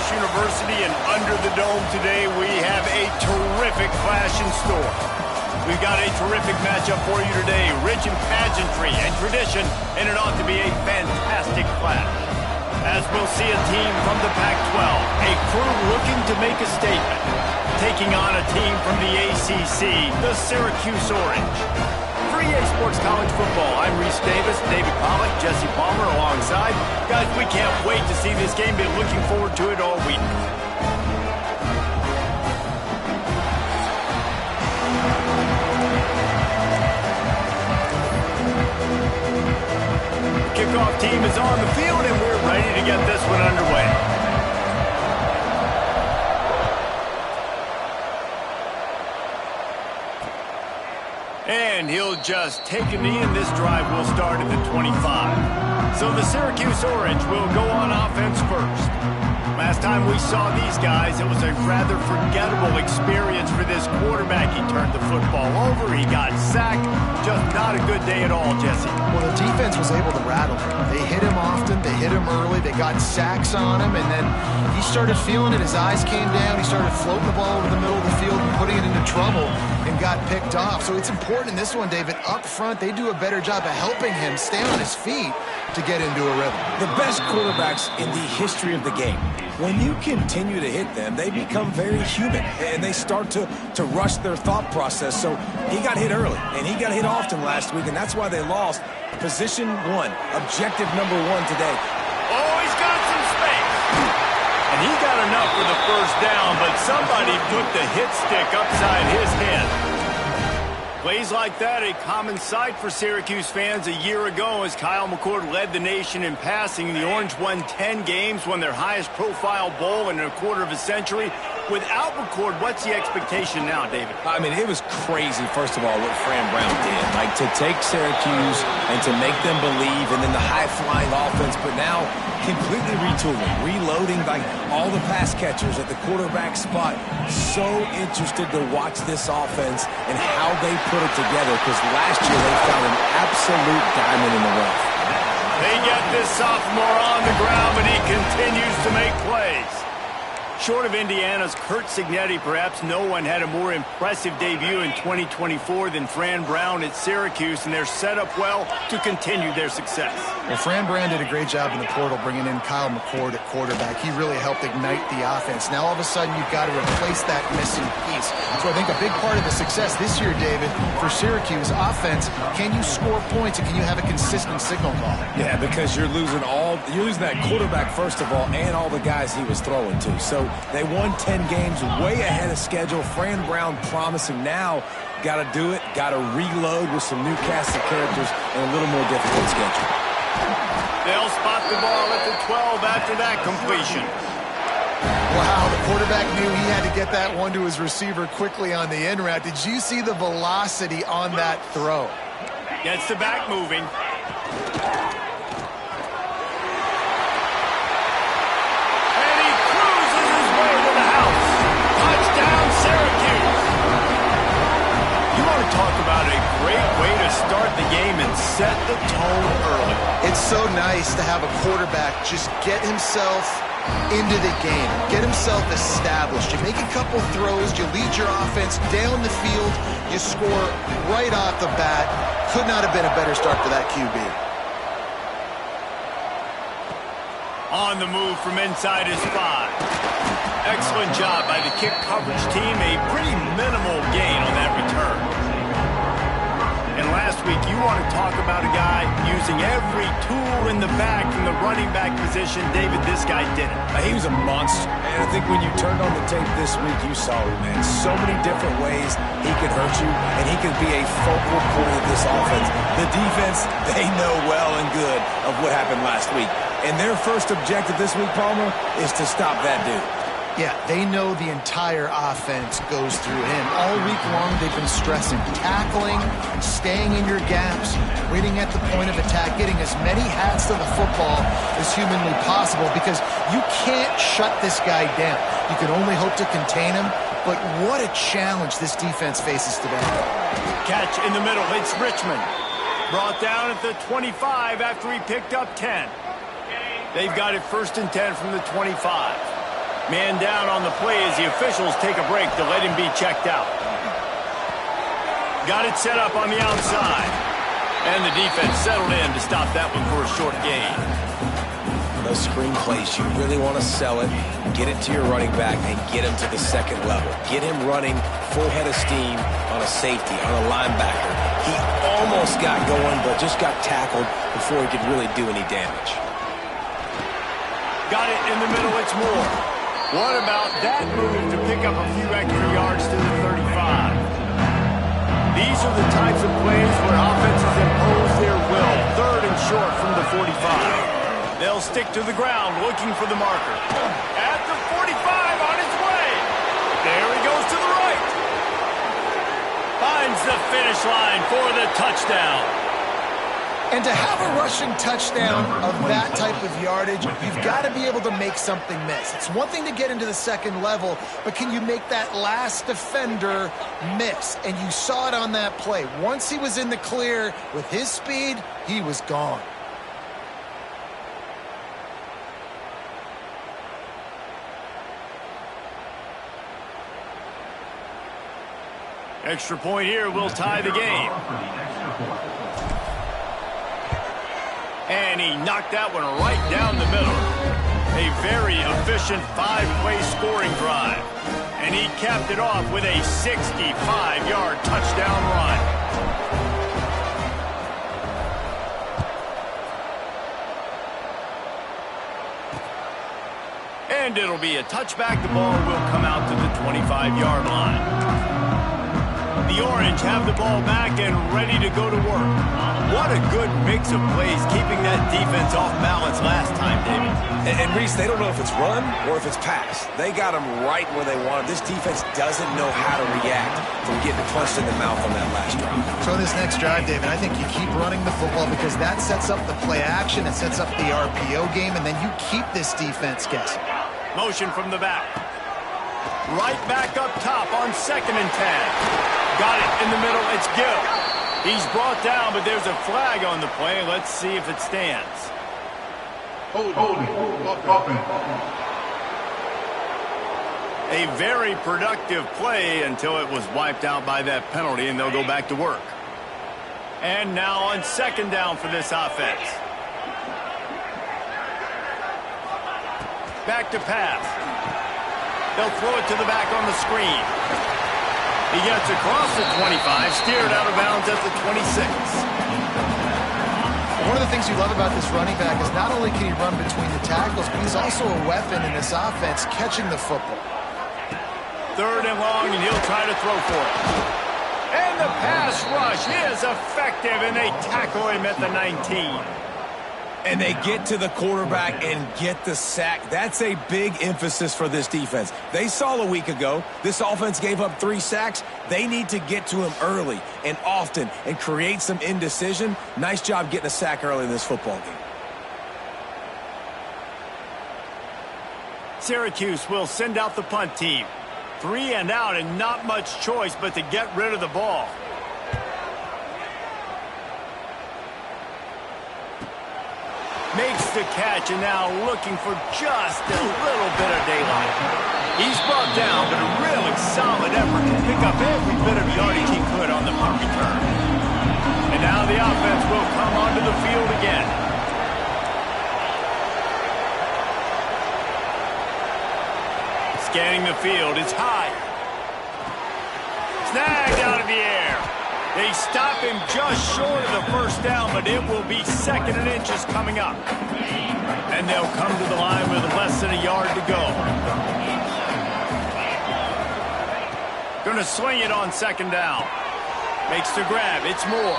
University, and under the dome today, we have a terrific clash in store. We've got a terrific matchup for you today, rich in pageantry and tradition, and it ought to be a fantastic clash. As we'll see a team from the Pac-12, a crew looking to make a statement, taking on a team from the ACC, the Syracuse Orange. For EA Sports College Football, I'm Reese Davis, David Pollack, Jesse Palmer alongside. Guys, we can't wait to see this game. Been looking forward to it all week. Kickoff team is on the field, and we're ready to get this one underway. And he'll just take a knee, and this drive will start at the 25. So the Syracuse Orange will go on offense first. Last time we saw these guys, it was a rather forgettable experience for this quarterback. He turned the football over, he got sacked. Just not a good day at all, Jesse. Well, the defense was able to rattle him. They hit him often, they hit him early, they got sacks on him, and then he started feeling it. His eyes came down, he started floating the ball over the middle of the field and putting it into trouble and got picked off. So it's important in this one, David, up front, they do a better job of helping him stay on his feet to get into a rhythm. The best quarterbacks in the history of the game, when you continue to hit them, they become very human, and they start to rush their thought process. So he got hit early, and he got hit often last week, and that's why they lost. Position one, objective number one today. Oh, he's got some space. And he got enough for the first down, but somebody put the hit stick upside his head. Plays like that, a common sight for Syracuse fans a year ago as Kyle McCord led the nation in passing. The Orange won 10 games, won their highest profile bowl in a quarter of a century. Without McCord, what's the expectation now, David? I mean, it was crazy, first of all, what Fran Brown did. Like, to take Syracuse and to make them believe, and then the high-flying offense, but now completely retooling, reloading, like all the pass catchers at the quarterback spot. So interested to watch this offense and how they put it together, because last year they found an absolute diamond in the rough. They get this sophomore on the ground, but he continues to make plays. Short of Indiana's Curt Cignetti, perhaps no one had a more impressive debut in 2024 than Fran Brown at Syracuse, and they're set up well to continue their success. Well, Fran Brown did a great job in the portal bringing in Kyle McCord at quarterback. He really helped ignite the offense. Now all of a sudden you've got to replace that missing piece. So I think a big part of the success this year, David, for Syracuse offense, can you score points and can you have a consistent signal call? Yeah, because you're losing that quarterback first of all, and all the guys he was throwing to. So they won 10 games way ahead of schedule. Fran Brown promising now. Got to do it. Got to reload with some new cast of characters and a little more difficult schedule. They'll spot the ball at the 12 after that completion. Wow, the quarterback knew he had to get that one to his receiver quickly on the in route. Did you see the velocity on that throw? Gets the back moving. Talk about a great way to start the game and set the tone early. It's so nice to have a quarterback just get himself into the game, get himself established. You make a couple throws, you lead your offense down the field, you score right off the bat. Could not have been a better start for that QB. On the move from inside his 5. Excellent job by the kick coverage team. A pretty minimal gain on that return. And last week, you want to talk about a guy using every tool in the bag from the running back position. David, this guy did it. He was a monster. And I think when you turned on the tape this week, you saw it, man. So many different ways he could hurt you, and he could be a focal point of this offense. The defense, they know well and good of what happened last week. And their first objective this week, Palmer, is to stop that dude. Yeah, they know the entire offense goes through him. All week long, they've been stressing tackling, staying in your gaps, waiting at the point of attack, getting as many hats to the football as humanly possible, because you can't shut this guy down. You can only hope to contain him, but what a challenge this defense faces today. Catch in the middle. It's Richmond. Brought down at the 25 after he picked up 10. They've got it 1st and 10 from the 25. Man down on the play as the officials take a break to let him be checked out. Got it set up on the outside. And the defense settled in to stop that one for a short gain. Those screen plays, you really want to sell it, get it to your running back, and get him to the second level. Get him running full head of steam on a safety, on a linebacker. He almost got going, but just got tackled before he could really do any damage. Got it in the middle, it's Moore. What about that move to pick up a few extra yards to the 35? These are the types of plays where offenses impose their will. Third and short from the 45. They'll stick to the ground looking for the marker. At the 45 on his way. There he goes to the right. Finds the finish line for the touchdown. And to have a rushing touchdown of that type of yardage, you've got to be able to make something miss. It's one thing to get into the second level, but can you make that last defender miss? And you saw it on that play. Once he was in the clear with his speed, he was gone. Extra point here will tie the game. And he knocked that one right down the middle. A very efficient 5-play scoring drive. And he capped it off with a 65-yard touchdown run. And it'll be a touchback. The ball will come out to the 25-yard line. The Orange have the ball back and ready to go to work. What a good mix of plays, keeping that defense off balance last time, David. And Reese, they don't know if it's run or if it's pass. They got them right where they want them. This defense doesn't know how to react from getting punched in the mouth on that last drive. So this next drive, David, I think you keep running the football because that sets up the play action, it sets up the RPO game, and then you keep this defense guessing. Motion from the back. Right back up top on 2nd and 10. Got it in the middle, it's Gill. He's brought down, but there's a flag on the play. Let's see if it stands. A very productive play until it was wiped out by that penalty, and they'll go back to work. And now on 2nd down for this offense. Back to pass. They'll throw it to the back on the screen. He gets across the 25, steered out of bounds at the 26. One of the things you love about this running back is not only can he run between the tackles, but he's also a weapon in this offense catching the football. 3rd and long, and he'll try to throw for it. And the pass rush is effective, and they tackle him at the 19. And they get to the quarterback and get the sack. That's a big emphasis for this defense. They saw a week ago, this offense gave up 3 sacks. They need to get to him early and often and create some indecision. Nice job getting a sack early in this football game. Syracuse will send out the punt team. 3 and out and not much choice but to get rid of the ball. Makes the catch and now looking for just a little bit of daylight. He's brought down, but a really solid effort to pick up every bit of yardage he could on the punt return. And now the offense will come onto the field again. Scanning the field, it's high. Snagged out of the air. They stop him just short of the first down, but it will be 2nd and inches coming up. And they'll come to the line with less than a yard to go. Going to swing it on 2nd down. Makes the grab. It's Moore.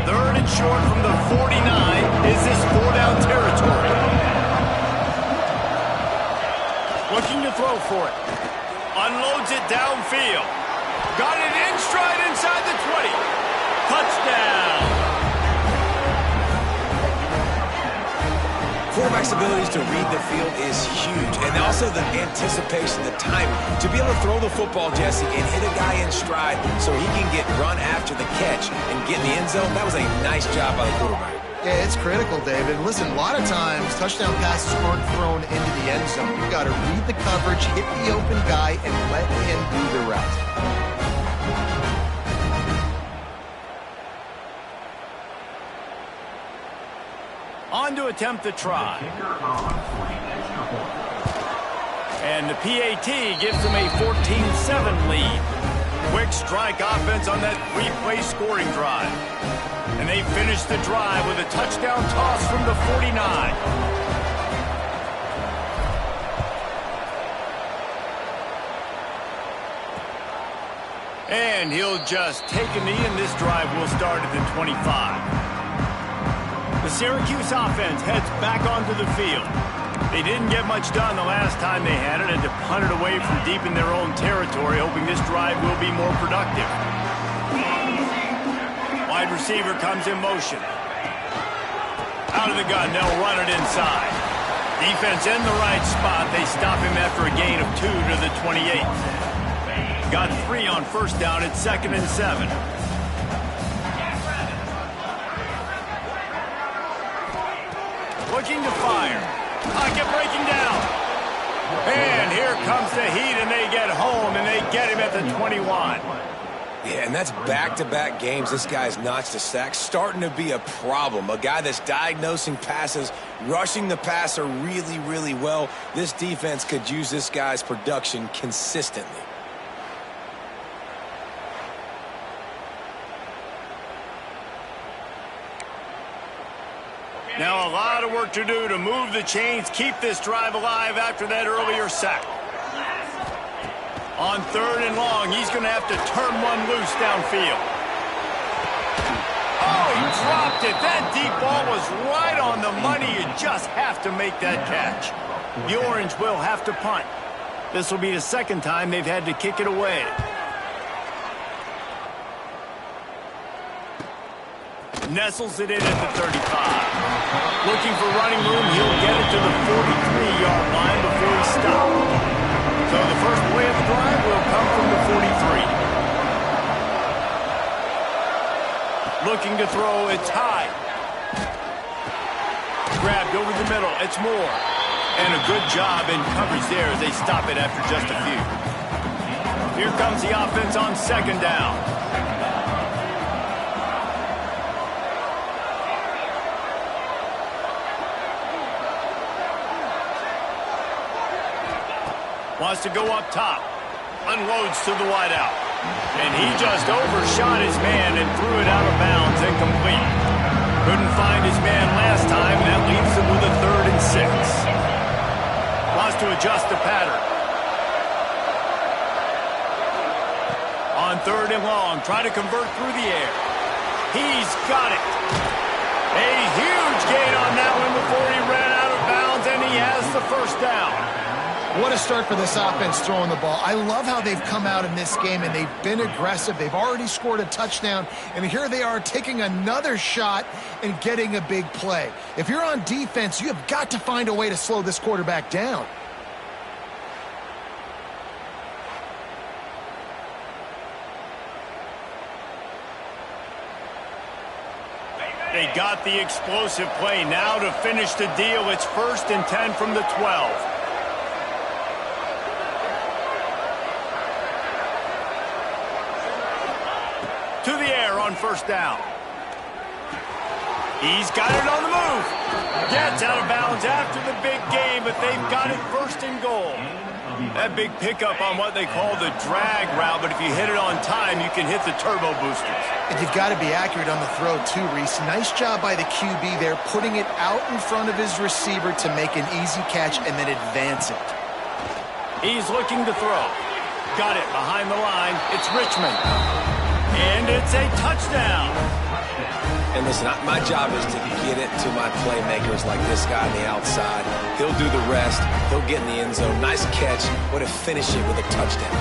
3rd and short from the 49. Is this 4-down territory? Looking to throw for it. Unloads it downfield. Got it in stride inside the 20. Touchdown. Quarterback's abilities to read the field is huge. And also the anticipation, the timing. To be able to throw the football, Jesse, and hit a guy in stride so he can get run after the catch and get in the end zone, that was a nice job by the quarterback. Yeah, it's critical, David. Listen, a lot of times touchdown passes aren't thrown into the end zone. You've got to read the coverage, hit the open guy, and let him do the rest. On to attempt the try. And the PAT gives them a 14-7 lead. Quick strike offense on that three-play scoring drive. And they finish the drive with a touchdown toss from the 49. And he'll just take a knee, and this drive will start at the 25. The Syracuse offense heads back onto the field. They didn't get much done the last time they had it, and to punt it away from deep in their own territory, hoping this drive will be more productive. Wide receiver comes in motion. Out of the gun, they'll run it inside. Defense in the right spot. They stop him after a gain of 2 to the 28. Got 3 on first down at 2nd and 7. Looking to fire. Pocket breaking down. And here comes the heat, and they get home, and they get him at the 21. Yeah, and that's back-to-back games. This guy's notched a sack, starting to be a problem. A guy that's diagnosing passes, rushing the passer really, really well. This defense could use this guy's production consistently. Now a lot of work to do to move the chains, keep this drive alive after that earlier sack. On 3rd and long, he's going to have to turn one loose downfield. Oh, he dropped it. That deep ball was right on the money. You just have to make that catch. The Orange will have to punt. This will be the 2nd time they've had to kick it away. Nestles it in at the 35. Looking for running room, he'll get it to the 43-yard line before he stops. So the first play of the drive will come from the 43. Looking to throw, it's high. Grabbed over the middle, it's Moore. And a good job in coverage there as they stop it after just a few. Here comes the offense on 2nd down. Wants to go up top. Unloads to the wideout. And he just overshot his man and threw it out of bounds incomplete. Couldn't find his man last time, and that leaves him with a 3rd and 6. Wants to adjust the pattern. On 3rd and long, try to convert through the air. He's got it. A huge gain on that one before he ran out of bounds, and he has the first down. What a start for this offense throwing the ball. I love how they've come out in this game, and they've been aggressive. They've already scored a touchdown, and here they are taking another shot and getting a big play. If you're on defense, you have got to find a way to slow this quarterback down. They got the explosive play. Now to finish the deal, it's 1st and 10 from the 12. To the air on 1st down. He's got it on the move. Gets out of bounds after the big game, but they've got it 1st and goal. That big pickup on what they call the drag route, but if you hit it on time, you can hit the turbo boosters. And you've got to be accurate on the throw too, Reese. Nice job by the QB there, putting it out in front of his receiver to make an easy catch and then advance it. He's looking to throw. Got it behind the line. It's Richmond. And it's a touchdown. And listen, my job is to get it to my playmakers like this guy on the outside. He'll do the rest. He'll get in the end zone. Nice catch. Way to finish it with a touchdown.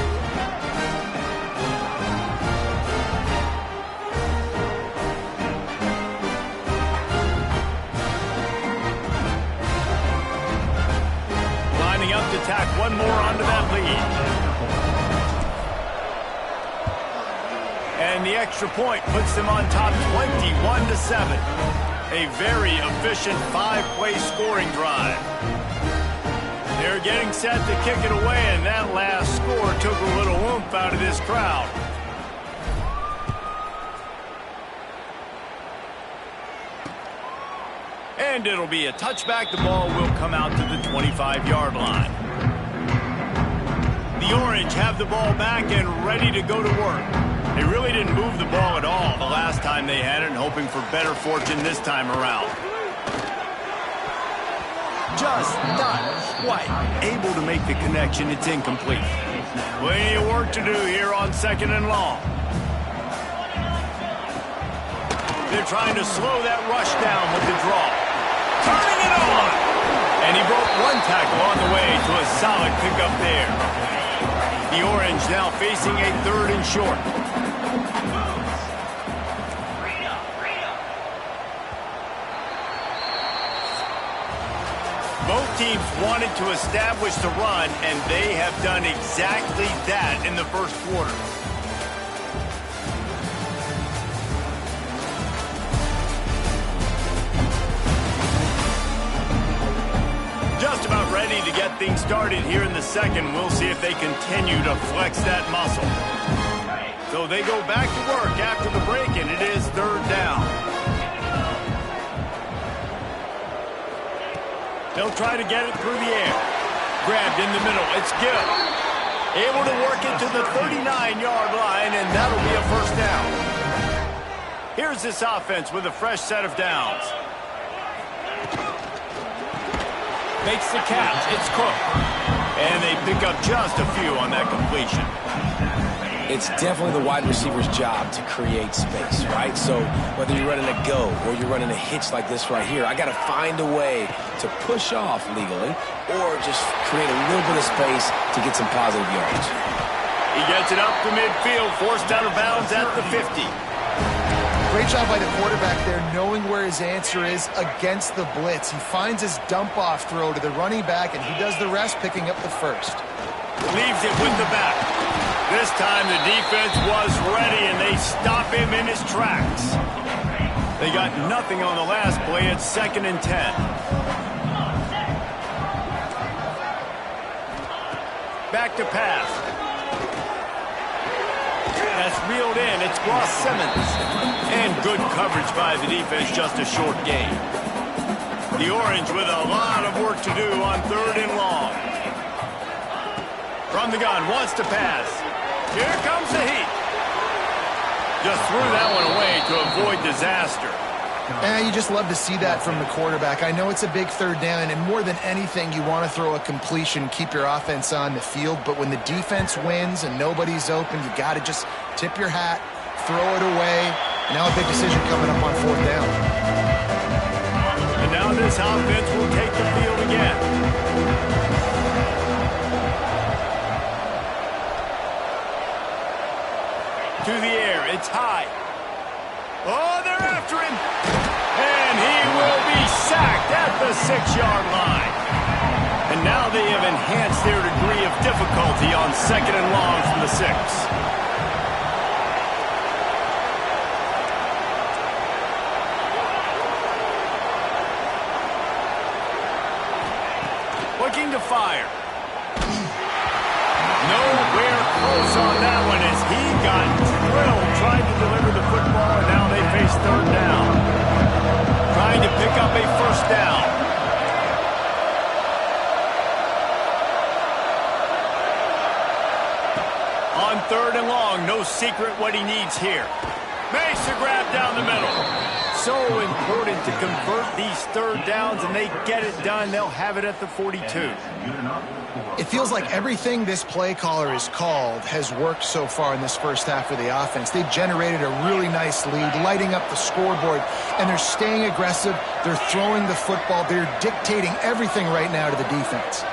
Lining up to tack one more onto that lead. And the extra point puts them on top 21-7. A very efficient 5-play scoring drive. They're getting set to kick it away, and that last score took a little oomph out of this crowd. And it'll be a touchback. The ball will come out to the 25-yard line. The Orange have the ball back and ready to go to work. They really didn't move the ball at all the last time they had it, and hoping for better fortune this time around. Just not quite able to make the connection. It's incomplete. Plenty of work to do here on 2nd and long. They're trying to slow that rush down with the draw. Turning it on! And he broke one tackle on the way to a solid pickup there. The Orange now facing a 3rd and short. Both teams wanted to establish the run, and they have done exactly that in the first quarter. Just about ready to get things started here in the second. We'll see if they continue to flex that muscle. So they go back to work after the break, and it is 3rd down. They'll try to get it through the air. Grabbed in the middle. It's Gill. Able to work it to the 39-yard line, and that'll be a 1st down. Here's this offense with a fresh set of downs. Makes the catch. It's Cook. And they pick up just a few on that completion. It's definitely the wide receiver's job to create space, right? So whether you're running a go or you're running a hitch like this right here, I got to find a way to push off legally or just create a little bit of space to get some positive yards. He gets it up to midfield, forced out of bounds at the 50. Great job by the quarterback there, knowing where his answer is against the blitz. He finds his dump-off throw to the running back, and he does the rest, picking up the 1st. Leaves it with the back. This time the defense was ready, and they stop him in his tracks. They got nothing on the last play. It's 2nd and 10. Back to pass. That's reeled in. It's Ross Simmons. And good coverage by the defense, just a short gain. The Orange with a lot of work to do on 3rd and long. From the gun, wants to pass. Here comes the heat. Just threw that one away to avoid disaster. You just love to see that from the quarterback. I know it's a big 3rd down, and more than anything, you want to throw a completion, keep your offense on the field. But when the defense wins and nobody's open, you got to just tip your hat, throw it away. Now a big decision coming up on 4th down. And now this offense will take the field again. To the air, it's high. Oh, they're after him. And he will be sacked at the 6-yard line. And now they have enhanced their degree of difficulty on 2nd and long from the 6. Looking to fire. Nowhere close on that one as he got drilled trying to deliver the football, and now they face 3rd down. Trying to pick up a 1st down. On 3rd and long, no secret what he needs here. Makes a grab down the middle. So important to convert these 3rd downs, and they get it done. They'll have it at the 42. It feels like everything this play caller has called has worked so far in this first half of the offense. They've generated a really nice lead, lighting up the scoreboard, and they're staying aggressive. They're throwing the football. They're dictating everything right now to the defense.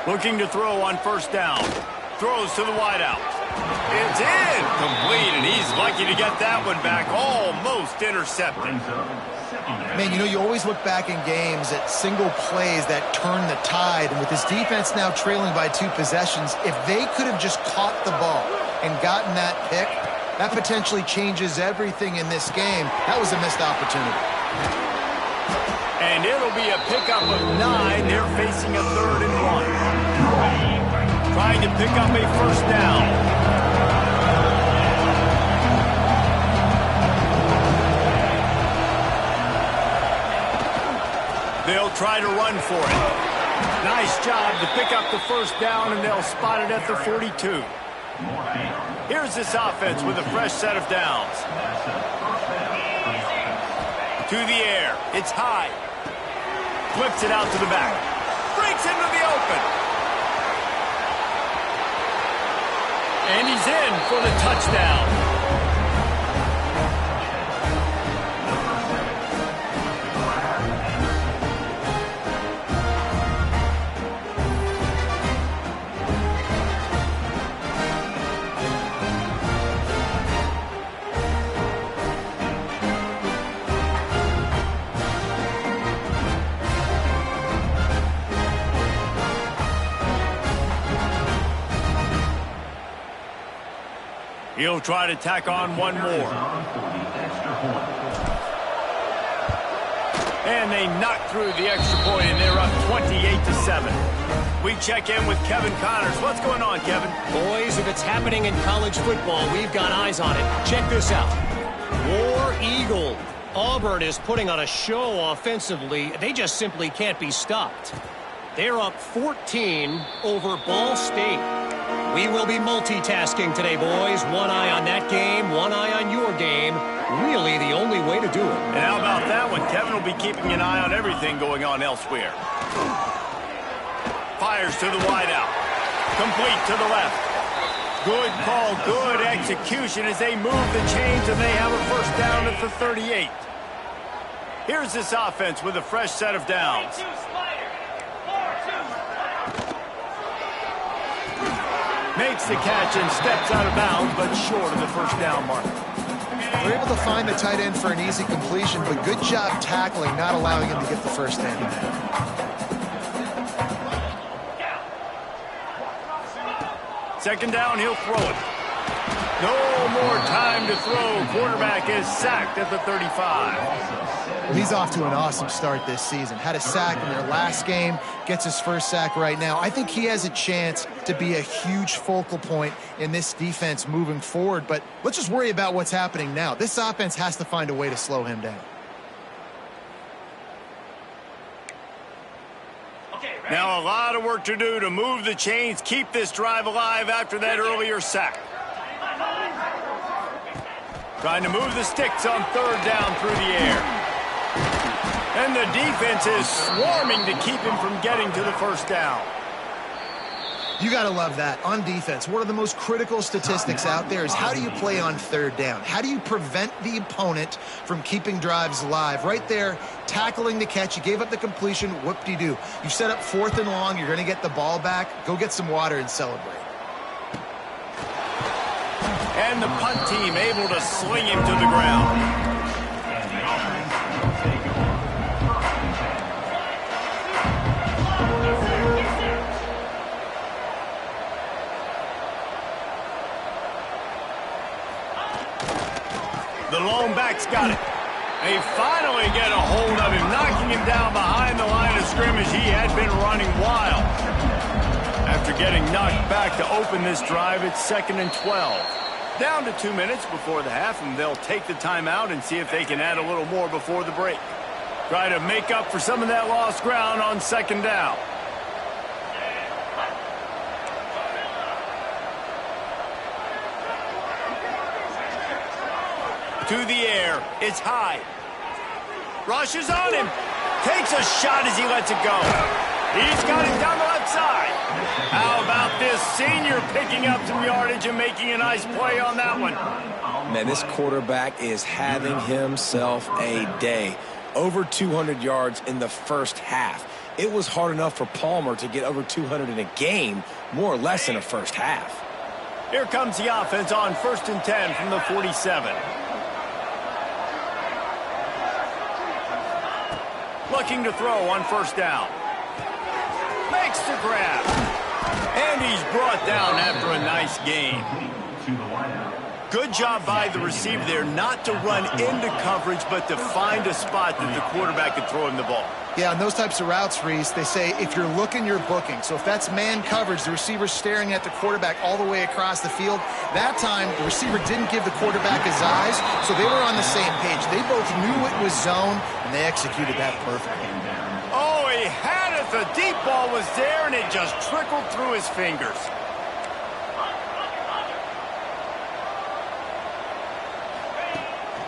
Looking to throw on 1st down. Throws to the wideout. It's incomplete, and he's lucky to get that one back. Almost intercepted. Man, you know, you always look back in games at single plays that turn the tide. And with this defense now trailing by 2 possessions, if they could have just caught the ball and gotten that pick, That potentially changes everything in this game. That was a missed opportunity. And it'll be a pickup of 9. They're facing a 3rd and 1. Trying to pick up a first down. They'll try to run for it. Nice job to pick up the first down, and they'll spot it at the 42. Here's this offense with a fresh set of downs. To the air. It's high. Flips it out to the back. Breaks into the open. And he's in for the touchdown. He'll try to tack on one more. And they knock through the extra point, and they're up 28-7. We check in with Kevin Connors. What's going on, Kevin? Boys, if it's happening in college football, we've got eyes on it. Check this out. War Eagle. Auburn is putting on a show offensively. They just simply can't be stopped. They're up 14 over Ball State. We will be multitasking today, boys. One eye on that game, one eye on your game. Really the only way to do it. And how about that one? Kevin will be keeping an eye on everything going on elsewhere. Fires to the wideout. Complete to the left. Good call, good execution as they move the chains, and they have a first down at the 38. Here's this offense with a fresh set of downs. Makes the catch and steps out of bounds, but short of the first down mark. They're able to find the tight end for an easy completion, but good job tackling, not allowing him to get the first down. Second down, he'll throw it. No more time to throw. Quarterback is sacked at the 35. He's off to an awesome start this season. Had a sack in their last game, gets his first sack right now. I think he has a chance to be a huge focal point in this defense moving forward, but let's just worry about what's happening now. This offense has to find a way to slow him down. Now a lot of work to do to move the chains, keep this drive alive after that earlier sack. Trying to move the sticks on third down through the air. And the defense is swarming to keep him from getting to the first down. You got to love that. On defense, one of the most critical statistics out there is how do you play on third down? How do you prevent the opponent from keeping drives alive? Right there, tackling the catch. You gave up the completion. Whoop-de-doo. You set up 4th and long. You're going to get the ball back. Go get some water and celebrate. And the punt team able to sling him to the ground. The lone back's got it. They finally get a hold of him, knocking him down behind the line of scrimmage. He had been running wild. After getting knocked back to open this drive, it's 2nd and 12. Down to 2 minutes before the half, and they'll take the timeout and see if they can add a little more before the break. Try to make up for some of that lost ground on 2nd down. To the air. It's high. Rushes on him. Takes a shot as he lets it go. He's got it down the left side. How about this senior picking up some yardage and making a nice play on that one? Man, this quarterback is having himself a day. Over 200 yards in the first half. It was hard enough for Palmer to get over 200 in a game, more or less in a first half. Here comes the offense on 1st and 10 from the 47. Looking to throw on 1st down. Makes the grab. And he's brought down after a nice game. Good job by the receiver there not to run into coverage, but to find a spot that the quarterback could throw him the ball. Yeah, on those types of routes, Reese, they say if you're looking, you're booking. So if that's man coverage, the receiver's staring at the quarterback all the way across the field. That time, the receiver didn't give the quarterback his eyes, so they were on the same page. They both knew it was zone, and they executed that perfectly. Oh, he had it. The deep ball was there, and it just trickled through his fingers.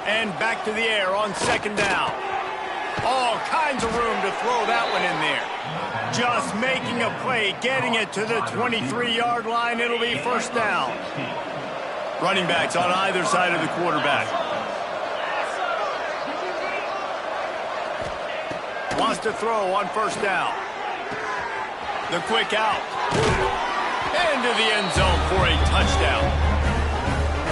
And back to the air on second down. All kinds of room to throw that one in there. Just making a play, getting it to the 23-yard line. It'll be first down. Running backs on either side of the quarterback. Wants to throw on first down. The quick out. Into the end zone for a touchdown.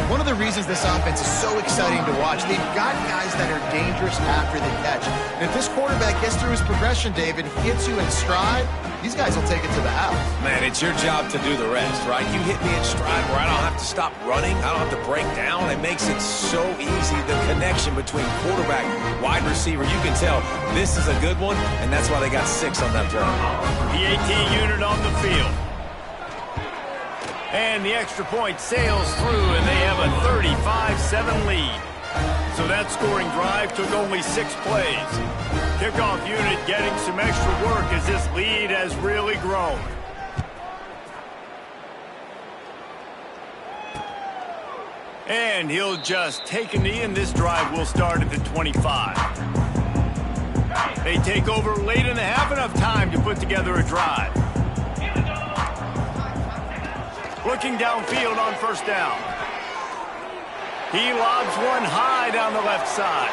One of the reasons this offense is so exciting to watch, they've got guys that are dangerous after the catch. And if this quarterback gets through his progression, David, hits you in stride, these guys will take it to the house. Man, it's your job to do the rest, right? You hit me in stride where I don't have to stop running. I don't have to break down. It makes it so easy. The connection between quarterback, wide receiver, you can tell this is a good one, and that's why they got 6 on that drive. The 18 unit on the field. And the extra point sails through, and they have a 35-7 lead. So that scoring drive took only 6 plays. Kickoff unit getting some extra work as this lead has really grown. And he'll just take a knee, and this drive will start at the 25. They take over late in the half, enough time to put together a drive. Looking downfield on first down. He lobs one high down the left side.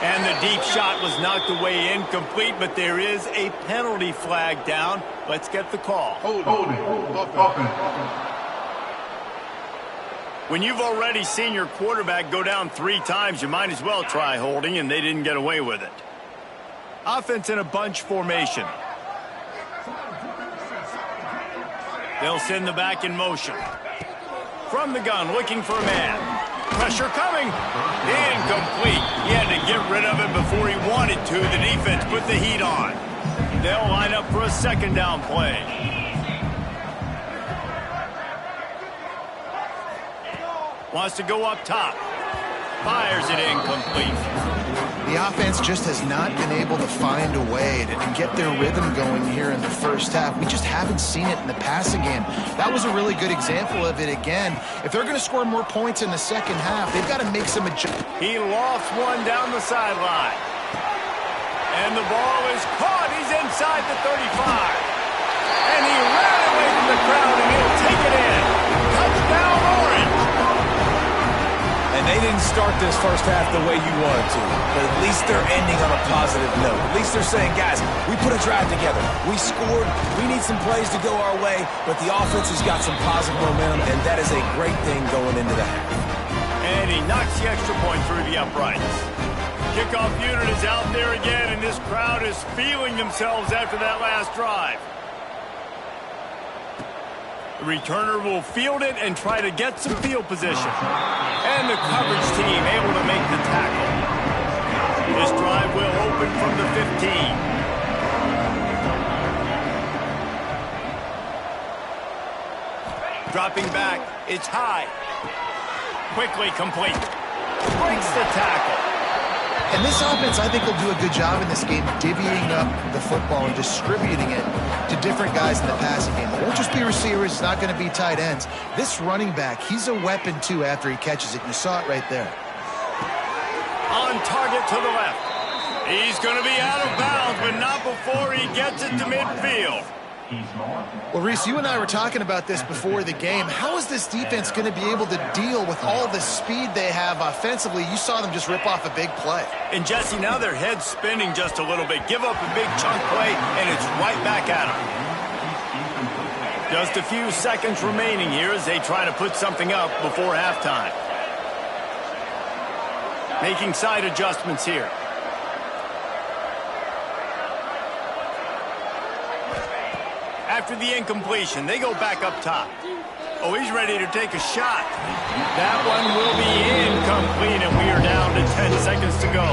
And the deep shot was knocked away incomplete, but there is a penalty flag down. Let's get the call. Holding. When you've already seen your quarterback go down 3 times, you might as well try holding, and they didn't get away with it. Offense in a bunch formation. They'll send the back in motion. From the gun, looking for a man. Pressure coming. Incomplete. He had to get rid of it before he wanted to. The defense put the heat on. They'll line up for a second down play. Wants to go up top. Fires it incomplete. The offense just has not been able to find a way to get their rhythm going here in the first half. We just haven't seen it in the passing game. That was a really good example of it again. If they're going to score more points in the second half, they've got to make some adjustments. He lost one down the sideline. And the ball is caught. He's inside the 35. And he ran away from the crowd, and he'll take it in. Touchdown, Orange. And they didn't start this first half the way you wanted to, but at least they're ending on a positive note. At least they're saying, guys, we put a drive together. We scored. We need some plays to go our way, but the offense has got some positive momentum, and that is a great thing going into the half. And he knocks the extra point through the uprights. Kickoff unit is out there again, and this crowd is feeling themselves after that last drive. The returner will field it and try to get some field position. And the coverage team able to make the tackle. This drive will open from the 15. Dropping back, it's high. Quickly complete. Breaks the tackle. And this offense, I think, will do a good job in this game divvying up the football and distributing it to different guys in the passing game. It won't just be receivers. It's not going to be tight ends. This running back, he's a weapon, too, after he catches it. You saw it right there. On target to the left. He's going to be out of bounds, but not before he gets it to midfield. Well, Reese, you and I were talking about this before the game. How is this defense going to be able to deal with all the speed they have offensively? You saw them just rip off a big play. And, Jesse, now their head's spinning just a little bit. Give up a big chunk play, and it's right back at them. Just a few seconds remaining here as they try to put something up before halftime. Making side adjustments here. After the incompletion, they go back up top. Oh, he's ready to take a shot. That one will be incomplete, and we are down to 10 seconds to go.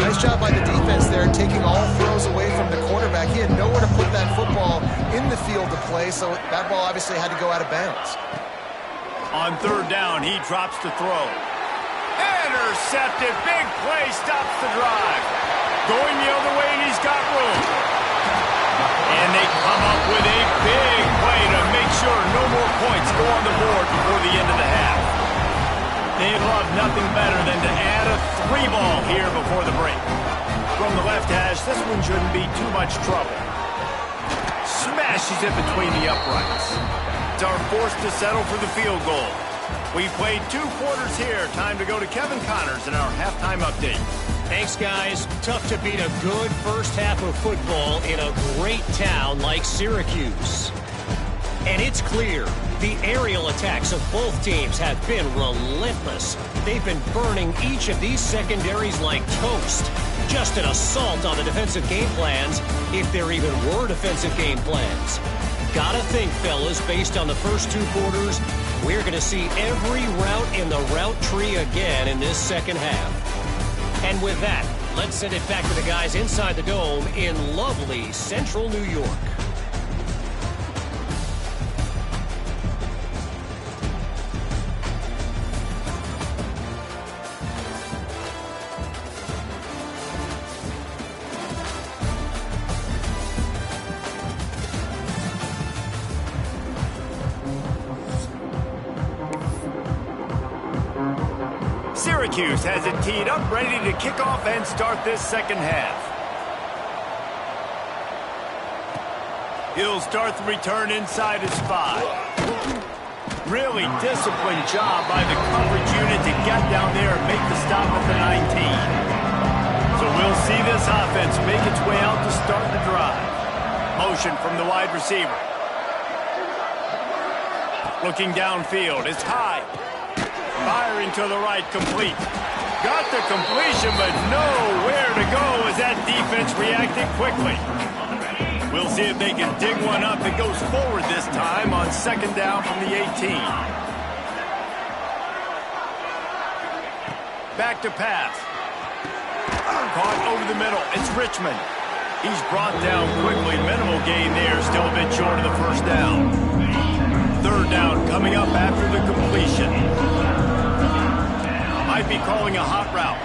Nice job by the defense there, taking all throws away from the quarterback. He had nowhere to put that football in the field to play, so that ball obviously had to go out of bounds. On third down, he drops to throw. Intercepted. Big play stops the drive. Going the other way, and he's got room. And they come up with a big play to make sure no more points go on the board before the end of the half. They'd love nothing better than to add a 3-ball here before the break. From the left hash, this one shouldn't be too much trouble. Smashes it between the uprights. It's our forced to settle for the field goal. We played 2 quarters here. Time to go to Kevin Connors in our halftime update. Thanks, guys. Tough to beat a good first half of football in a great town like Syracuse. And it's clear the aerial attacks of both teams have been relentless. They've been burning each of these secondaries like toast. Just an assault on the defensive game plans, if there even were defensive game plans. Gotta think, fellas, based on the first 2 quarters, we're going to see every route in the route tree again in this second half. And with that, let's send it back to the guys inside the dome in lovely central New York. Syracuse has it teed up, ready to kick off and start this second half. He'll start the return inside his 5. Really disciplined job by the coverage unit to get down there and make the stop at the 19. So we'll see this offense make its way out to start the drive. Motion from the wide receiver. Looking downfield, it's high. Firing to the right, complete. Got the completion, but nowhere to go as that defense reacted quickly. We'll see if they can dig one up. It goes forward this time on second down from the 18. Back to pass. Caught over the middle. It's Richmond. He's brought down quickly. Minimal gain there. Still a bit short of the first down. Third down coming up after the completion. Might be calling a hot route.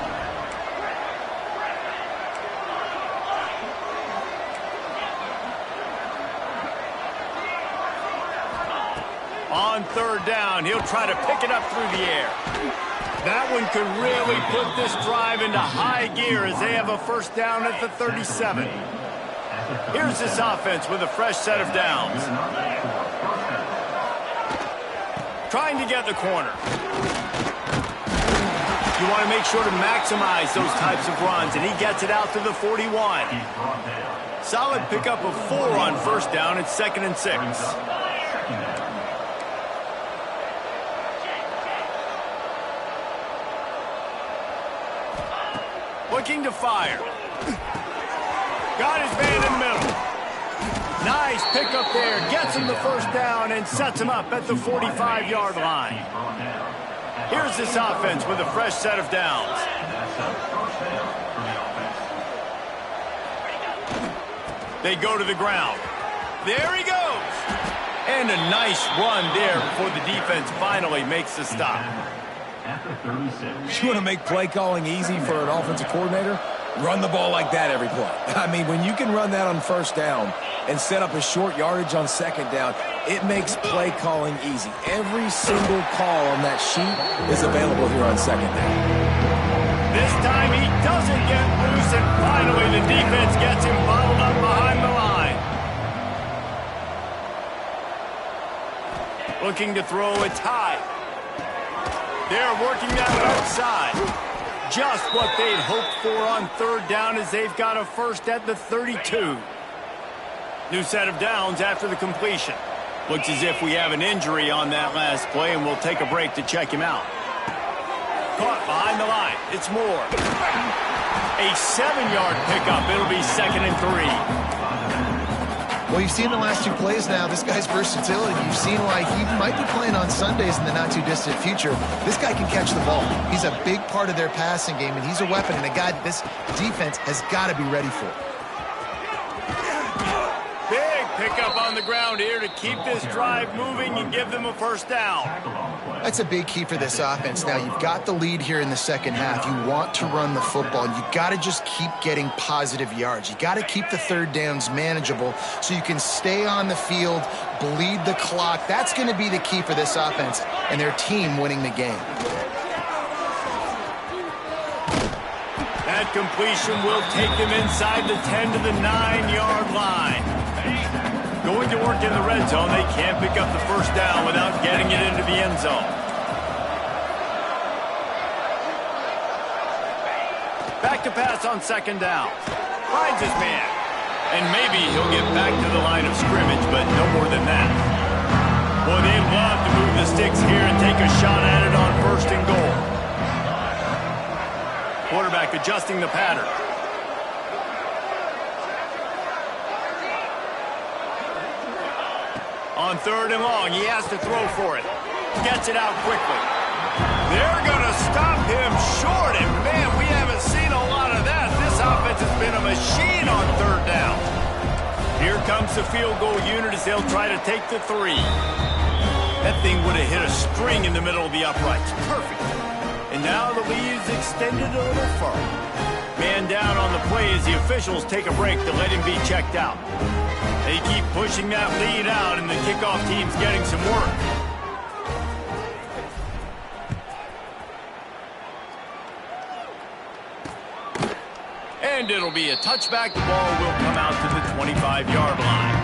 On third down, he'll try to pick it up through the air. That one could really put this drive into high gear as they have a first down at the 37. Here's this offense with a fresh set of downs. Trying to get the corner. You want to make sure to maximize those types of runs, and he gets it out to the 41. Solid pickup of 4 on first down. It's 2nd and 6. Looking to fire. Got his man in the middle. Nice pickup there. Gets him the first down and sets him up at the 45-yard line. Here's this offense with a fresh set of downs. They go to the ground. There he goes. And a nice run there before the defense finally makes the stop. You want to make play calling easy for an offensive coordinator? Run the ball like that every play. I mean, when you can run that on first down and set up a short yardage on second down, it makes play calling easy. Every single call on that sheet is available here on second down. This time he doesn't get loose, and finally the defense gets him bottled up behind the line. Looking to throw, it's high. They're working that outside. Just what they'd hoped for on third down as they've got a first at the 32. New set of downs after the completion. Looks as if we have an injury on that last play, and we'll take a break to check him out. Caught behind the line. It's Moore. A 7-yard pickup. It'll be 2nd and 3. Well, you've seen the last 2 plays now. This guy's versatility. You've seen why he might be playing on Sundays in the not-too-distant future. This guy can catch the ball. He's a big part of their passing game, and he's a weapon and a guy that this defense has got to be ready for. Big pickup on the ground here to keep this drive moving and give them a first down. That's a big key for this offense. Now, you've got the lead here in the second half. You want to run the football, and you've got to just keep getting positive yards. You got to keep the third downs manageable so you can stay on the field, bleed the clock. That's going to be the key for this offense and their team winning the game. That completion will take them inside the 10 to the 9-yard line. Going to work in the red zone, they can't pick up the first down without getting it into the end zone. Back to pass on second down. Finds his man. And maybe he'll get back to the line of scrimmage, but no more than that. Boy, they love to move the sticks here and take a shot at it on first and goal. Quarterback adjusting the pattern. On third and long, he has to throw for it. Gets it out quickly. They're going to stop him short, and man, we haven't seen a lot of that. This offense has been a machine on third down. Here comes the field goal unit as they'll try to take the 3. That thing would have hit a string in the middle of the uprights. Perfect. And now the lead is extended a little further. Man down on the play as the officials take a break to let him be checked out. They keep pushing that lead out, and the kickoff team's getting some work. And it'll be a touchback. The ball will come out to the 25-yard line.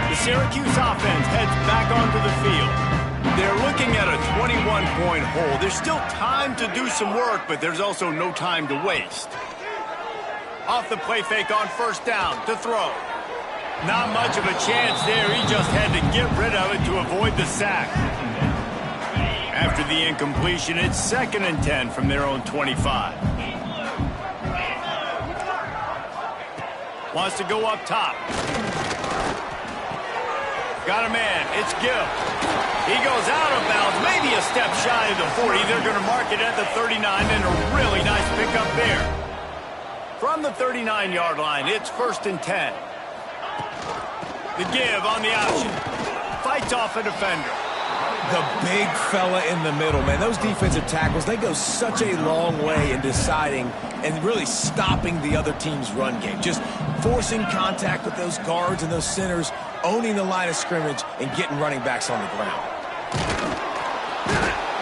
The Syracuse offense heads back onto the field. They're looking at a 21-point hole. There's still time to do some work, but there's also no time to waste. Off the play fake on first down to throw. Not much of a chance there. He just had to get rid of it to avoid the sack. After the incompletion, it's 2nd and 10 from their own 25. Wants to go up top. Got a man. It's Gill. He goes out of bounds, maybe a step shy of the 40. They're going to mark it at the 39, and a really nice pickup there. From the 39-yard line, it's 1st and 10. The give on the option. Fights off a defender. The big fella in the middle, man. Those defensive tackles, they go such a long way in deciding and really stopping the other team's run game. Just forcing contact with those guards and those centers, owning the line of scrimmage, and getting running backs on the ground.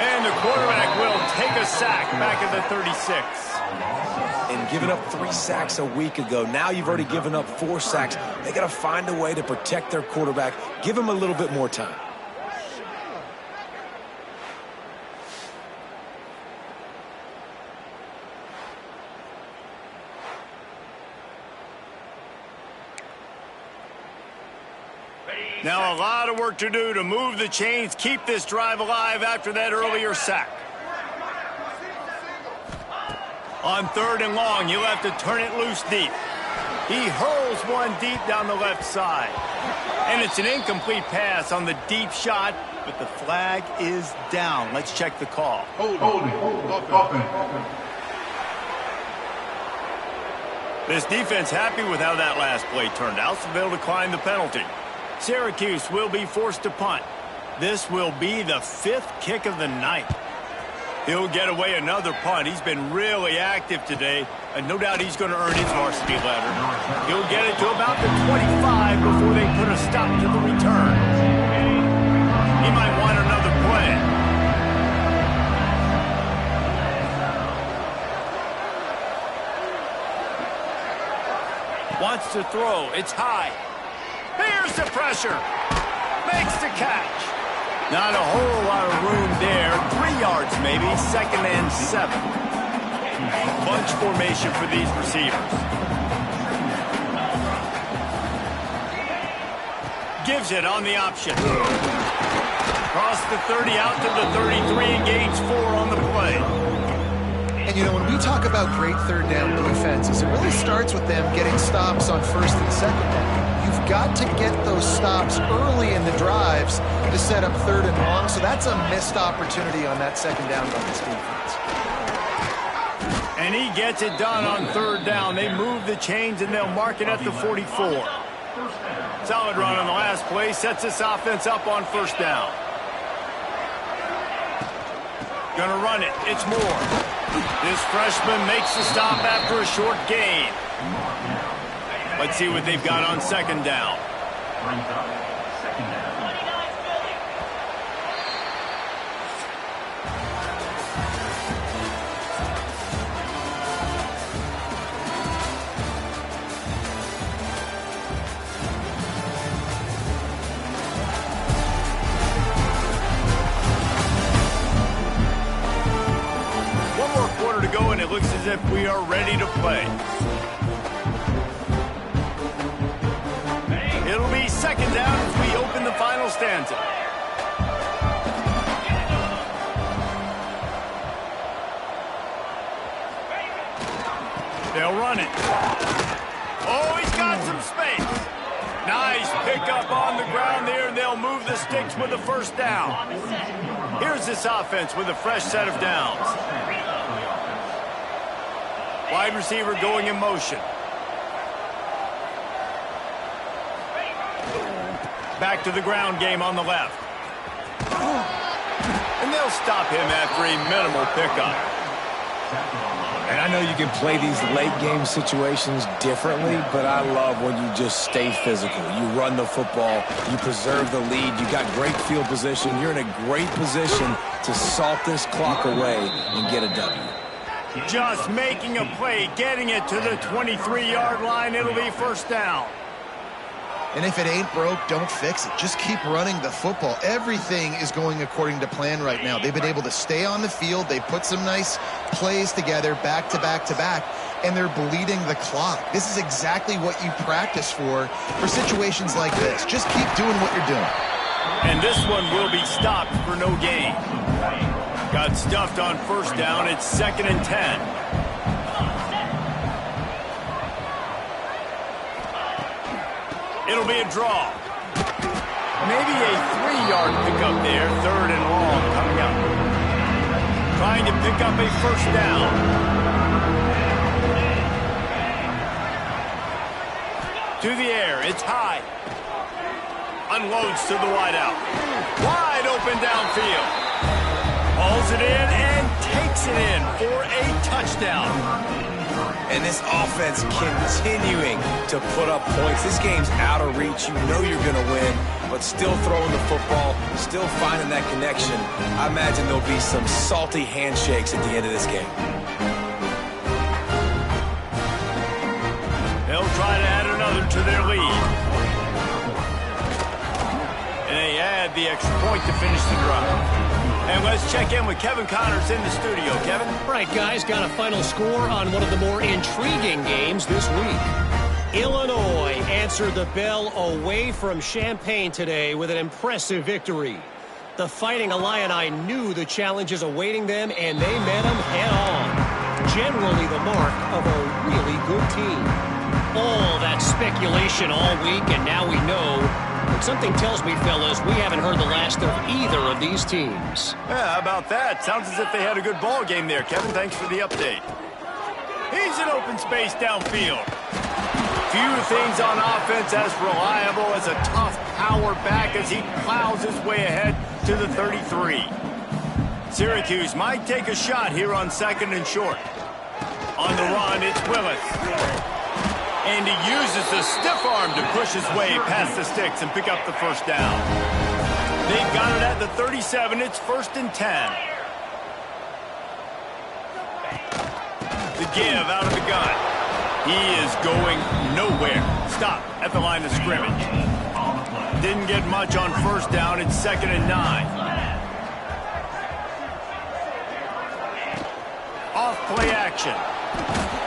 And the quarterback will take a sack back at the 36. And giving up 3 sacks a week ago. Now you've already given up 4 sacks. They got to find a way to protect their quarterback. Give him a little bit more time. Now a lot of work to do to move the chains, keep this drive alive after that earlier sack. On third and long, you'll have to turn it loose deep. He hurls one deep down the left side. And it's an incomplete pass on the deep shot, but the flag is down. Let's check the call. This defense happy with how that last play turned out, so they'll decline the penalty. Syracuse will be forced to punt. This will be the 5th kick of the night. He'll get away another punt. He's been really active today, and no doubt he's going to earn his varsity letter. He'll get it to about the 25 before they put a stop to the return. He might want another play. Wants to throw. It's high. Here's the pressure. Makes the catch. Not a whole lot of room there. 3 yards maybe. 2nd and 7. Bunch formation for these receivers. Gives it on the option. Across the 30 out to the 33 and gains 4 on the play. And, you know, when we talk about great third down defenses, it really starts with them getting stops on first and second down. You've got to get those stops early in the drives to set up 3rd and long, so that's a missed opportunity on that 2nd down by this defense. And he gets it done on 3rd down. They move the chains, and they'll mark it at the 44. Solid run on the last play. Sets this offense up on 1st down. Gonna run it. It's Moore. This freshman makes the stop after a short gain. Let's see what they've got on 2nd down. One more quarter to go, and it looks as if we are ready to play. It'll be 2nd down as we open the final stanza. They'll run it. Oh, he's got some space. Nice pickup on the ground there, and they'll move the sticks with the 1st down. Here's this offense with a fresh set of downs. Wide receiver going in motion. Back to the ground game on the left. And they'll stop him after a minimal pickup. And I know you can play these late game situations differently, but I love when you just stay physical. You run the football, you preserve the lead, you got great field position, you're in a great position to salt this clock away and get a W. Just making a play, getting it to the 23-yard line. It'll be 1st down. And if it ain't broke, don't fix it. Just keep running the football. Everything is going according to plan right now. They've been able to stay on the field. They've put some nice plays together back to back to back, and they're bleeding the clock. This is exactly what you practice for situations like this. Just keep doing what you're doing. And this one will be stopped for no gain. Got stuffed on 1st down. It's 2nd and 10. It'll be a draw. Maybe a 3-yard pickup there. 3rd and long coming up. Trying to pick up a 1st down. To the air. It's high. Unloads to the wideout. Wide open downfield. Hauls it in and takes it in for a touchdown. And this offense continuing to put up points. This game's out of reach. You know you're going to win, but still throwing the football, still finding that connection. I imagine there'll be some salty handshakes at the end of this game. They'll try to add another to their lead. And they add the extra point to finish the drive. And let's check in with Kevin Connors in the studio. Kevin? All right, guys, got a final score on one of the more intriguing games this week. Illinois answered the bell away from Champaign today with an impressive victory. The Fighting Illini knew the challenges awaiting them, and they met them head-on. Generally the mark of a really good team. All that speculation all week, and now we know. But something tells me, fellas, we haven't heard the last of either of these teams. Yeah, how about that? Sounds as if they had a good ball game there, Kevin. Thanks for the update. He's in open space downfield. Few things on offense as reliable as a tough power back as he plows his way ahead to the 33. Syracuse might take a shot here on 2nd and short. On the run, it's Willis. And he uses the stiff arm to push his way past the sticks and pick up the 1st down. They've got it at the 37. It's 1st and 10. The give out of the gun. He is going nowhere. Stop at the line of scrimmage. Didn't get much on 1st down. It's 2nd and 9. Off play action.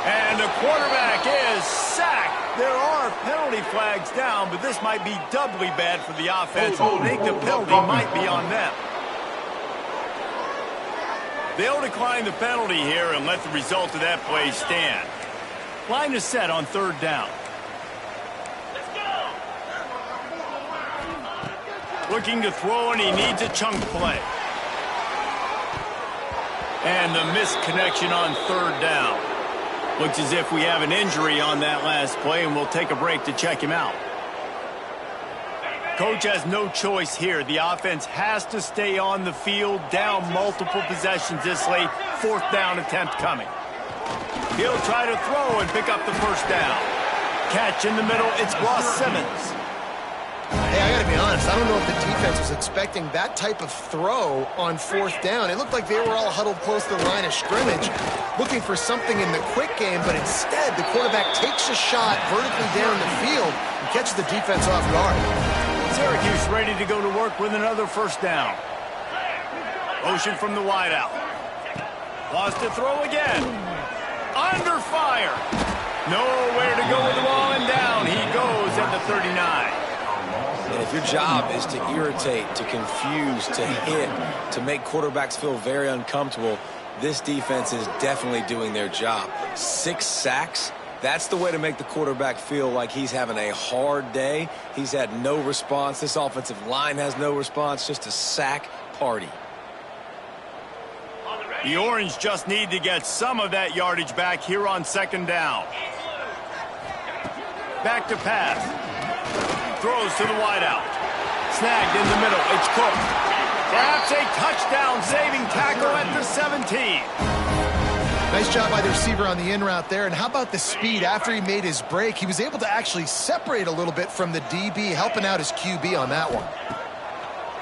And the quarterback is sacked. There are penalty flags down, but this might be doubly bad for the offense. I think the penalty might be on them. They'll decline the penalty here and let the result of that play stand. Line is set on 3rd down. Looking to throw, and he needs a chunk play. And the misconnection on third down. Looks as if we have an injury on that last play, and we'll take a break to check him out. Coach has no choice here. The offense has to stay on the field, down multiple possessions this late. Fourth down attempt coming. He'll try to throw and pick up the first down. Catch in the middle. It's Ross Simmons. Hey, I got to be honest. I don't know if the defense was expecting that type of throw on fourth down. It looked like they were all huddled close to the line of scrimmage, looking for something in the quick game, but instead the quarterback takes a shot vertically down the field and catches the defense off guard. Syracuse ready to go to work with another first down. Motion from the wideout. Wants to throw again. Under fire. Nowhere to go with the ball, and down he goes at the 39. And if your job is to irritate, to confuse, to hit, to make quarterbacks feel very uncomfortable, this defense is definitely doing their job. 6 sacks, that's the way to make the quarterback feel like he's having a hard day. He's had no response. This offensive line has no response, just a sack party. The Orange just need to get some of that yardage back here on second down. Back to pass. Throws to the wideout. Snagged in the middle. It's Cook. Perhaps a touchdown-saving tackle at the 17. Nice job by the receiver on the in route there. And how about the speed? After he made his break, he was able to actually separate a little bit from the DB, helping out his QB on that one.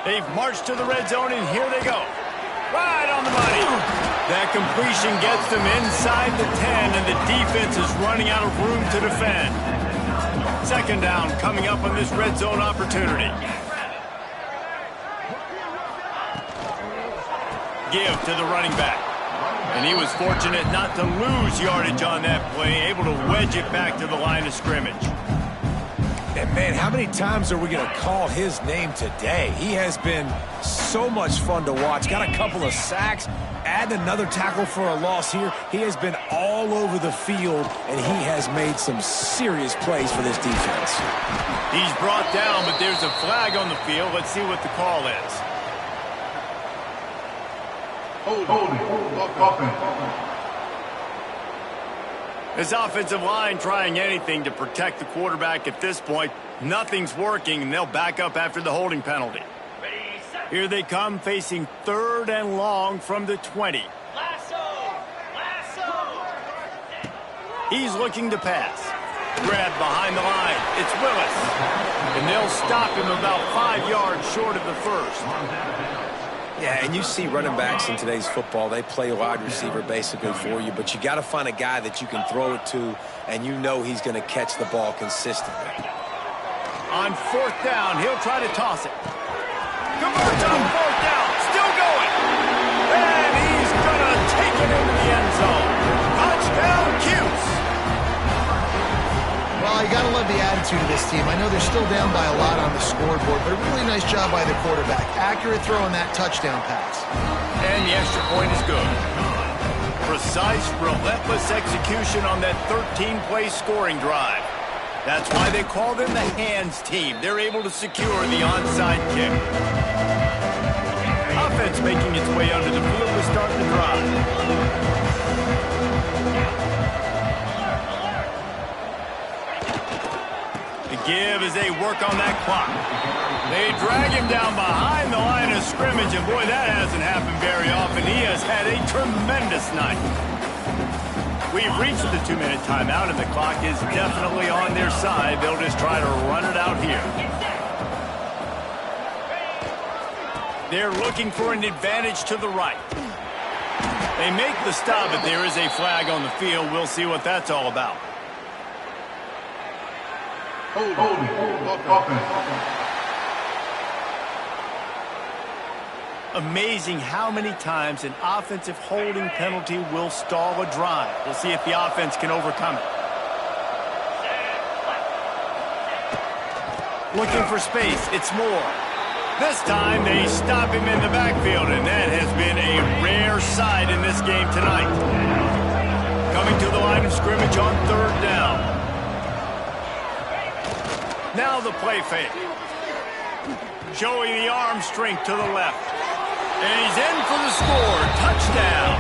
They've marched to the red zone, and here they go. Right on the money. That completion gets them inside the 10, and the defense is running out of room to defend. Second down coming up on this red zone opportunity. Give to the running back. And he was fortunate not to lose yardage on that play, able to wedge it back to the line of scrimmage. And man, how many times are we going to call his name today? He has been so much fun to watch. Got a couple of sacks, add another tackle for a loss here. He has been all over the field, and he has made some serious plays for this defense. He's brought down, but there's a flag on the field. Let's see what the call is. This offensive line trying anything to protect the quarterback at this point. Nothing's working, and they'll back up after the holding penalty. Here they come, facing third and long from the 20. He's looking to pass. Grabbed behind the line. It's Willis. And they'll stop him about 5 yards short of the first. Yeah, and you see running backs in today's football, they play wide receiver basically for you, but you got to find a guy that you can throw it to, and you know he's going to catch the ball consistently. On fourth down, he'll try to toss it. Converts on fourth down, still going. And he's going to take it into the end zone. Touchdown, Cuse. Well, you got to love the attitude of this team. I know they're still down by a lot on the scoreboard, but a really nice job by the quarterback. Accurate throw on that touchdown pass. And the extra point is good. Precise, relentless execution on that 13-play scoring drive. That's why they call them the hands team. They're able to secure the onside kick. Offense making its way under the field to start the drive. Give as they work on that clock. They drag him down behind the line of scrimmage, and boy, that hasn't happened very often. He has had a tremendous night. We've reached the 2-minute timeout, and the clock is definitely on their side. They'll just try to run it out here. They're looking for an advantage to the right. They make the stop, but there is a flag on the field. We'll see what that's all about. Amazing how many times an offensive holding penalty will stall a drive. We'll see if the offense can overcome it. Looking for space. It's Moore. This time they stop him in the backfield, and that has been a rare sight in this game tonight. Coming to the line of scrimmage on third down. Now the play fake. showing the arm strength to the left. And he's in for the score. Touchdown.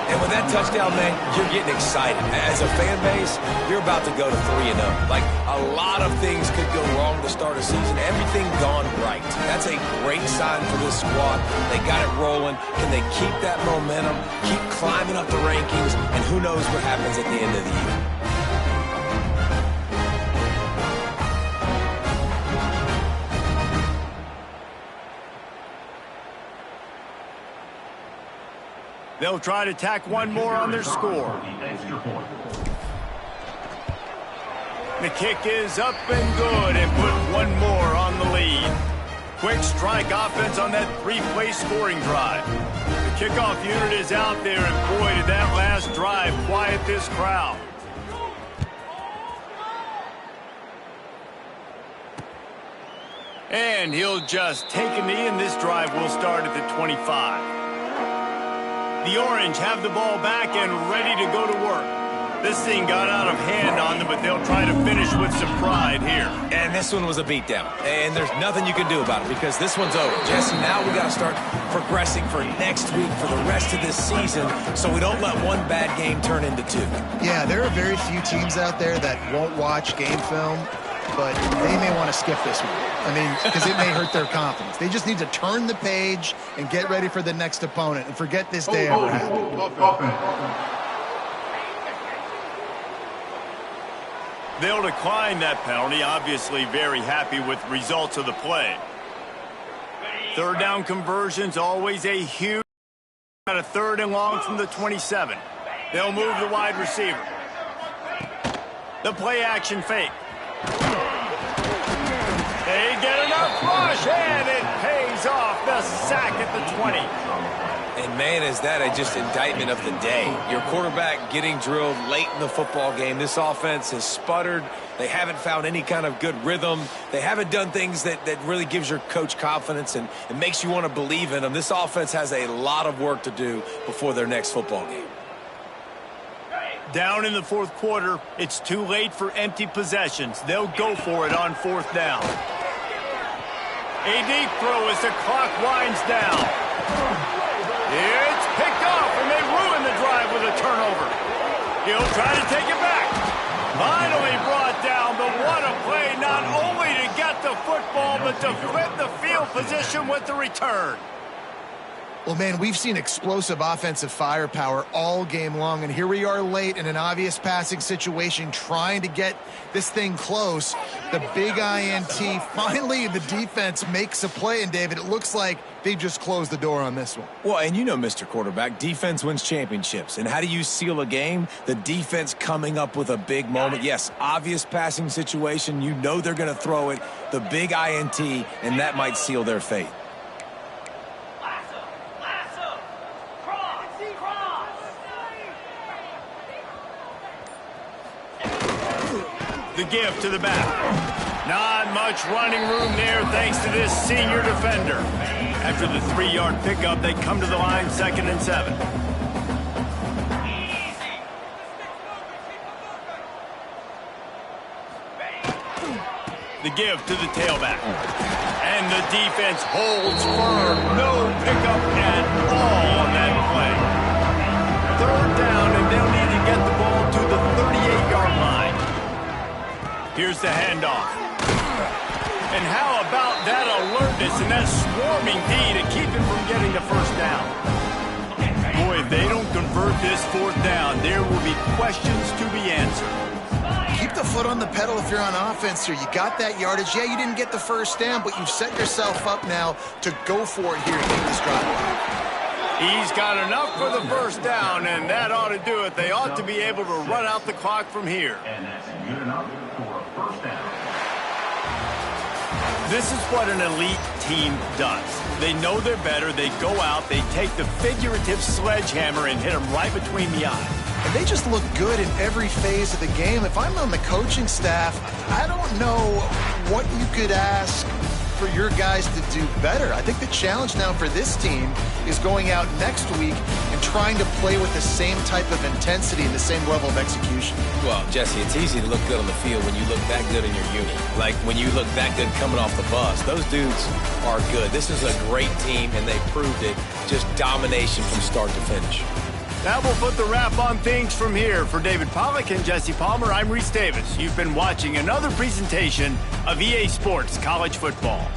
And with that touchdown, man, you're getting excited. As a fan base, you're about to go to 3-0. Like, a lot of things could go wrong to start a season. Everything gone right. That's a great sign for this squad. They got it rolling. Can they keep that momentum, keep climbing up the rankings, and who knows what happens at the end of the year. They'll try to tack one more on their score. The kick is up and good and put one more on the lead. Quick strike offense on that three-play scoring drive. The kickoff unit is out there, and boy, did that last drive quiet this crowd. And he'll just take a knee, and this drive will start at the 25. The Orange have the ball back and ready to go to work. This thing got out of hand on them, but they'll try to finish with some pride here. And this one was a beatdown. And there's nothing you can do about it because this one's over. Jesse, now we got to start progressing for next week for the rest of this season so we don't let one bad game turn into two. Yeah, there are very few teams out there that won't watch game film, but they may want to skip this one. I mean, because it may hurt their confidence. They just need to turn the page and get ready for the next opponent and forget this day ever happened. They'll decline that penalty, obviously very happy with the results of the play. Third down conversions, always a huge. Got a 3rd and long from the 27. They'll move the wide receiver. The play action fake. They get enough rush, and it pays off. The sack at the 20. And, man, is that just indictment of the day. Your quarterback getting drilled late in the football game. This offense has sputtered. They haven't found any kind of good rhythm. They haven't done things that really gives your coach confidence and makes you want to believe in them. This offense has a lot of work to do before their next football game. Down in the 4th quarter, it's too late for empty possessions. They'll go for it on 4th down. A deep throw as the clock winds down. It's picked off, and they ruin the drive with a turnover. He'll try to take it back. Finally brought down, but what a play, not only to get the football, but to flip the field position with the return. Well, man, we've seen explosive offensive firepower all game long, and here we are late in an obvious passing situation trying to get this thing close. The big INT, finally the defense makes a play, and David, it looks like they've just closed the door on this one. Well, and you know, Mr. Quarterback, defense wins championships. And how do you seal a game? The defense coming up with a big moment. Yes, obvious passing situation. You know they're going to throw it. The big INT, and that might seal their fate. The give to the back. Not much running room there thanks to this senior defender. After the 3-yard pickup, they come to the line 2nd and 7. The give to the tailback. And the defense holds firm. No pickup at all on that play. 3rd down, and they'll need to get the ball to the 38-yard line. Here's the handoff. And how about that alertness and that swarming D to keep him from getting the 1st down? Boy, if they don't convert this 4th down, there will be questions to be answered. Keep the foot on the pedal if you're on offense here. You got that yardage. Yeah, you didn't get the 1st down, but you've set yourself up now to go for it here and take this drive. He's got enough for the 1st down, and that ought to do it. They ought to be able to run out the clock from here. And that's good enough for a 1st down. This is what an elite team does. They know they're better. They go out. They take the figurative sledgehammer and hit them right between the eyes. And they just look good in every phase of the game. If I'm on the coaching staff, I don't know what you could ask for your guys to do better. I think the challenge now for this team is going out next week and trying to play with the same type of intensity and the same level of execution. Well, Jesse, it's easy to look good on the field when you look that good in your unit. Like when you look that good coming off the bus. Those dudes are good. This is a great team, and they proved it. Just domination from start to finish. That will put the wrap on things from here. For David Pollack and Jesse Palmer, I'm Reese Davis. You've been watching another presentation of EA Sports College Football.